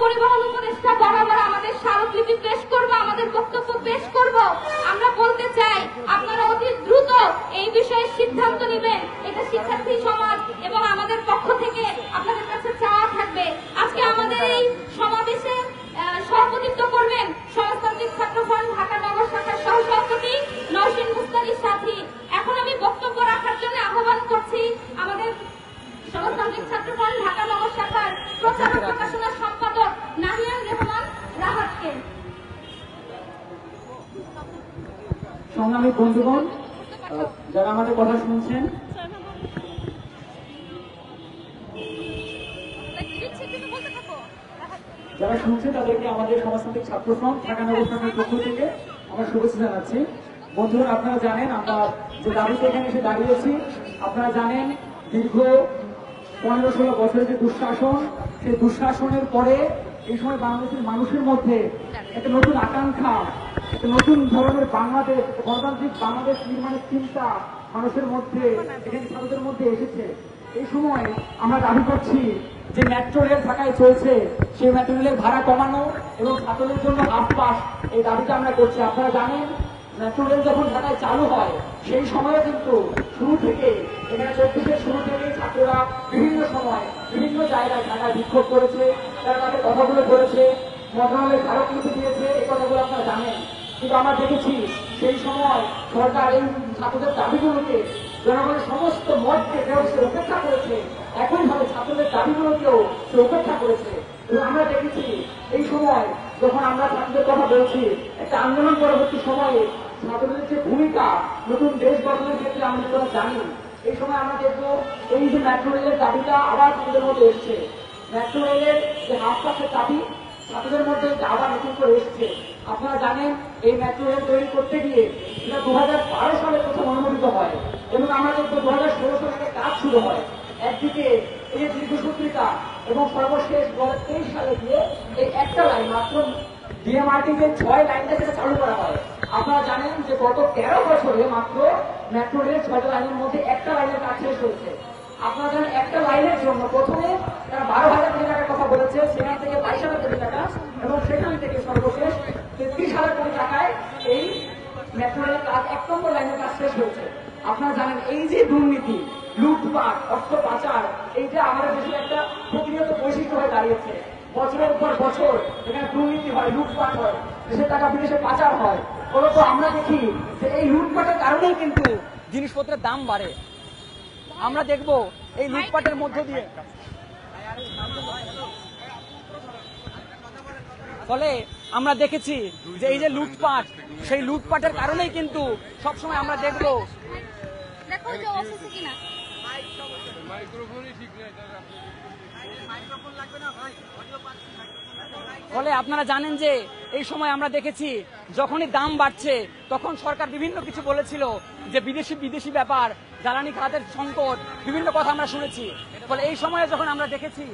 পরিবহন উপদেষ্টা বরাবর আমাদের স্মারকলিপি পেশ করব, আমাদের বক্তব্য পেশ করব। আমরা বলতে চাই আপনারা অতি দ্রুত এই বিষয়ে সিদ্ধান্ত নেবেন। এটা শিক্ষার্থী সমাজ এবং আমাদের পক্ষ থেকে আপনাদের কাছে চাওয়া থাকবে। আজকে আমাদের এই সমাবেশে সভাপতিত্ব করবেন সমাজতান্ত্রিক ছাত্র ফ্রন্ট ঢাকা নগর শাখার সহসভাপতি নওশীন মুস্তারির সাথী। এখন আমি বক্তব্য রাখার জন্য আহ্বান করছি আমাদের সমাজতান্ত্রিক ছাত্র ফ্রন্ট ঢাকা নগর শাখার প্রচার ও প্রকাশনা সম্পাদক নাহিয়ান রহমান রাহাতকে। সংগ্রামী বন্ধুগণ, যারা আমাদের কথা শুনছেন, যারা শুনছেন তাদেরকে আমাদের সমাজতান্ত্রিক ছাত্র ফ্রন্ট ঢাকা নগর শাখার পক্ষ থেকে আমরা শুভেচ্ছা জানাচ্ছি। বন্ধুরা, আপনারা জানেন আমরা যে দাবিতে এখানে এসে দাঁড়িয়েছি, আপনারা জানেন দীর্ঘ 15-16 বছরের যে দুঃশাসন, সেই দুঃশাসনের পরে এই সময় বাংলাদেশের মানুষের মধ্যে একটা নতুন আকাঙ্ক্ষা, একটা নতুন ধরনের বাংলাদেশ, গণতান্ত্রিক বাংলাদেশ নির্মাণের চিন্তা মানুষের মধ্যে, এখানে ছাত্রদের মধ্যে এসেছে। এই সময় আমরা দাবি করছি যে মেট্রো রেল ঢাকায় চলছে, সেই মেট্রো রেলের ভাড়া কমানো এবং ছাত্রদের জন্য হাফ পাস, এই দাবিটা আমরা করছি। আপনারা জানেন মেট্রো রেল যখন ঢাকায় চালু হয় সেই সময়ে কিন্তু শুরু থেকে এখানে 24-এর শুরু থেকেই ছাত্ররা বিভিন্ন সময় বিভিন্ন জায়গায় ঢাকায় বিক্ষোভ করেছে, তারা তাদের কথাগুলো করেছে, মন্ত্রণালয়ে স্মারকলিপি দিয়েছে, এই কথাগুলো আপনারা জানেন। কিন্তু আমরা দেখেছি সেই সময় সরকার এই ছাত্রদের দাবিগুলোকে, জনগণের সমস্ত মতকে সে উপেক্ষা করেছে, একইভাবে ছাত্রদের দাবিগুলোকেও সে উপেক্ষা করেছে। এবং আমরা দেখেছি এই সময় যখন আমরা ছাত্রদের কথা বলছি, একটা আন্দোলন পরবর্তী সময়ে ছাত্রদের যে ভূমিকা নতুন দেশ গঠনের ক্ষেত্রে আমরা যেটা জানি, এই সময় আমরা দেখবো এই যে মেট্রো রেলের দাবিটা আবার ছাত্রদের মধ্যে এসছে। মেট্রো রেলের যে হাফ পাসের দাবি ছাত্রদের মধ্যে আবার নতুন করে এসছে। আপনারা জানেন এই মেট্রো রেল তৈরি করতে গিয়ে এটা 2012 সালে প্রথম অনুমোদিত হয় এবং আমরা দেখবো 2016 সালে কাজ শুরু হয়। একদিকে এই যে দীর্ঘসূত্রিতা এবং সর্বশেষ 2023 সালে গিয়ে এই একটা লাইন মাত্র ডিএমআরটি যে 6 লাইনটা সেটা চালু করা হয়। আপনারা জানেন যে গত 13 বছরে মাত্র মেট্রো রেল 6টা লাইনের মধ্যে একটা লাইনের কাজ শেষ হয়েছে। আপনারা জানেন একটা লাইনের জন্য প্রথমে তারা 12,000 কোটি টাকার কথা বলেছে, সেখান থেকে 22,000 কোটি টাকা এবং সেখান থেকে সর্বশেষ 33,000 কোটি টাকায় এই মেট্রো রেলের কাজ 1 নম্বর লাইনের কাজ শেষ হয়েছে। আপনারা জানেন এই যে দুর্নীতি, লুটপাট, অর্থ পাচার, এইটা আমাদের দেশের একটা প্রতিনিয়ত বৈশিষ্ট্য হয়ে দাঁড়িয়েছে। বছরের পর বছর এখানে দুর্নীতি হয়, লুটপাট হয়, দেশের টাকা বিদেশে পাচার হয়। ফলত আমরা দেখি যে এই লুটপাটের কারণেই কিন্তু জিনিসপত্রের দাম বাড়ে। আমরা দেখব এই লুটপাটের মধ্য দিয়ে ফলে আমরা দেখেছি যে এই যে লুটপাট, সেই লুটপাটের কারণেই কিন্তু সবসময় আমরা দেখব ফলে আপনারা জানেন যে এই সময় আমরা দেখেছি যখনই দাম বাড়ছে তখন সরকার বিভিন্ন কিছু বলেছিল যে বিদেশি ব্যাপার, জ্বালানি খাতের সংকট, বিভিন্ন কথা আমরা শুনেছি। ফলে এই সময়ে যখন আমরা দেখেছি,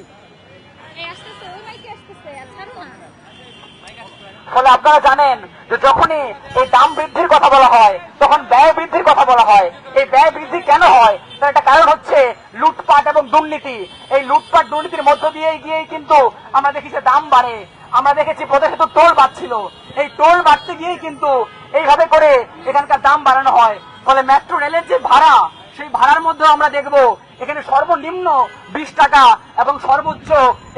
ফলে আপনারা জানেন যে যখনই এই দাম বৃদ্ধির কথা বলা হয় তখন ব্যয় বৃদ্ধির কথা বলা হয়। এই ব্যয় বৃদ্ধি কেন হয় তার একটা কারণ হচ্ছে লুটপাট এবং দুর্নীতি। এই লুটপাট দুর্নীতির মধ্য দিয়ে গিয়েই কিন্তু আমরা দেখি যে দাম বাড়ে। আমরা দেখেছি প্রদেশে তো টোল বাড়ছিল, এই টোল বাড়তে গিয়েই কিন্তু এইভাবে করে এখানকার দাম বাড়ানো হয়। ফলে মেট্রো রেলের যে ভাড়া, সেই ভাড়ার মধ্যে আমরা দেখব এখানে সর্বনিম্ন 20 টাকা এবং সর্বোচ্চ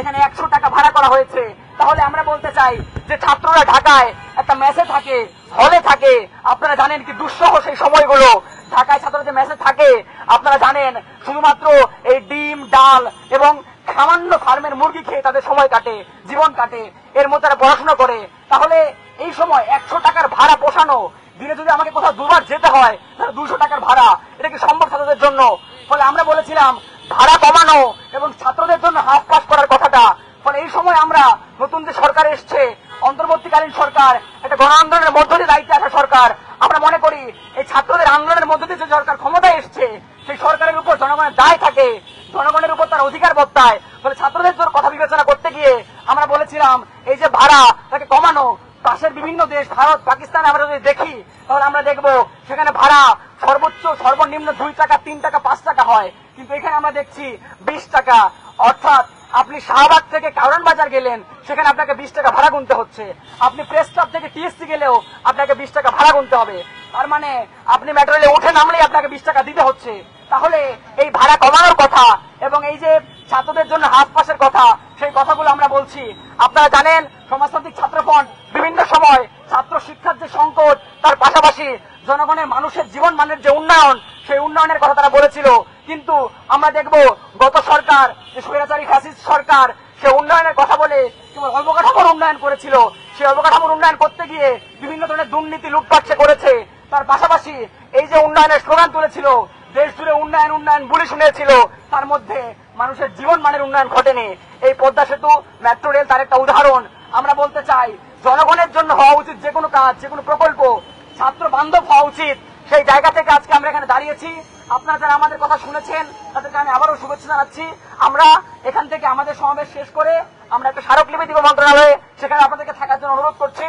এখানে 100 টাকা ভাড়া করা হয়েছে। তাহলে আমরা বলতে চাই যে ছাত্ররা ঢাকায় একটা মেসে থাকে, হলে থাকে। আপনারা জানেন কি দুঃসহ সেই সময়গুলো ঢাকায় ছাত্ররা যে মেসে থাকে, আপনারা জানেন শুধুমাত্র এই ডিম, ডাল এবং সামান্য ফার্মের মুরগি খেয়ে তাদের সময় কাটে, জীবন কাটে, এর মধ্যে তারা পড়াশোনা করে। তাহলে এই সময় 100 টাকার ভাড়া পোষানো, দিনে যদি আমাকে কোথাও দুবার যেতে হয় তাহলে 200 টাকার ভাড়া, এটা কি সম্ভব ছাত্রদের জন্য? ফলে আমরা বলেছিলাম ভাড়া কমানো এবং ছাত্রদের জন্য হাফ পাস করার কথাটা। ফলে এই সময় আমরা নতুন যে সরকার এসছে, অন্তর্বর্তীকালীন সরকার, একটা গণ আন্দোলনের মধ্য দিয়ে দায়িত্বে আসা সরকার, আমরা মনে করি এই ছাত্রদের আন্দোলনের মধ্য দিয়ে যে সরকার ক্ষমতায় এসছে সেই সরকারের উপর জনগণের দায় থাকে, জনগণের উপর তার অধিকার বর্তায়। ফলে ছাত্রদের কথা বিবেচনা করতে গিয়ে আমরা বলেছিলাম এই যে ভাড়া তাকে কমানো। পাশের বিভিন্ন দেশ, ভারত, পাকিস্তানে আমরা যদি দেখি তাহলে আমরা দেখবো সেখানে ভাড়া সর্বোচ্চ সর্বনিম্ন 2 টাকা, 3 টাকা, 5 টাকা হয়, কিন্তু এখানে আমরা দেখছি 20 টাকা। অর্থাৎ আপনি শাহবাগ থেকে থেকে কারওয়ান বাজার গেলেন, সেখানে আপনাকে 20 টাকা ভাড়া গুনতে হচ্ছে। আপনি প্রেস ক্লাব থেকে টিএসসি গেলেও আপনাকে 20 টাকা ভাড়া গুনতে হবে। তার মানে আপনি মেট্রো রেলে উঠে নামলেই আপনাকে 20 টাকা দিতে হচ্ছে। তাহলে এই ভাড়া কমানোর কথা এবং এই যে ছাত্রদের জন্য হাফ পাসের কথা, সেই কথাগুলো আমরা বলছি। আপনারা জানেন সমাজতান্ত্রিক ছাত্র ফ্রন্ট বিভিন্ন সময় ছাত্র শিক্ষার যে সংকট, তার পাশাপাশি জনগণের মানুষের জীবন মানের যে উন্নয়ন, সেই উন্নয়নের কথা তারা বলেছিল। কিন্তু আমরা দেখব গত সরকার, যে স্বৈরাচারী ফ্যাসিস্ট সরকার, সে উন্নয়নের কথা বলে কেবল অবকাঠামোর উন্নয়ন করেছিল। সেই অবকাঠামোর উন্নয়ন করতে গিয়ে বিভিন্ন ধরনের দুর্নীতি লুটপাট সে করেছে। তার পাশাপাশি এই যে উন্নয়নের স্লোগান তুলেছিল, দেশ জুড়ে উন্নয়ন উন্নয়ন বলে শুনেছিল, তার মধ্যে মানুষের জীবন মানের উন্নয়ন ঘটেনি। এই পদ্মা সেতু, মেট্রো রেল তার একটা উদাহরণ। আমরা বলতে চাই জনগণের জন্য হওয়া উচিত যে কোনো কাজ, যে কোনো প্রকল্প ছাত্র বান্ধব হওয়া উচিত। সেই জায়গা থেকে আজকে আমরা এখানে দাঁড়িয়েছি। আপনারা যারা আমাদের কথা শুনেছেন তাদেরকে আমি আবারও শুভেচ্ছা জানাচ্ছি। আমরা এখান থেকে আমাদের সমাবেশ শেষ করে আমরা একটা স্মারকলিপি দিব মন্ত্রণালয়ে, সেখানে আপনাদেরকে থাকার জন্য অনুরোধ করছি।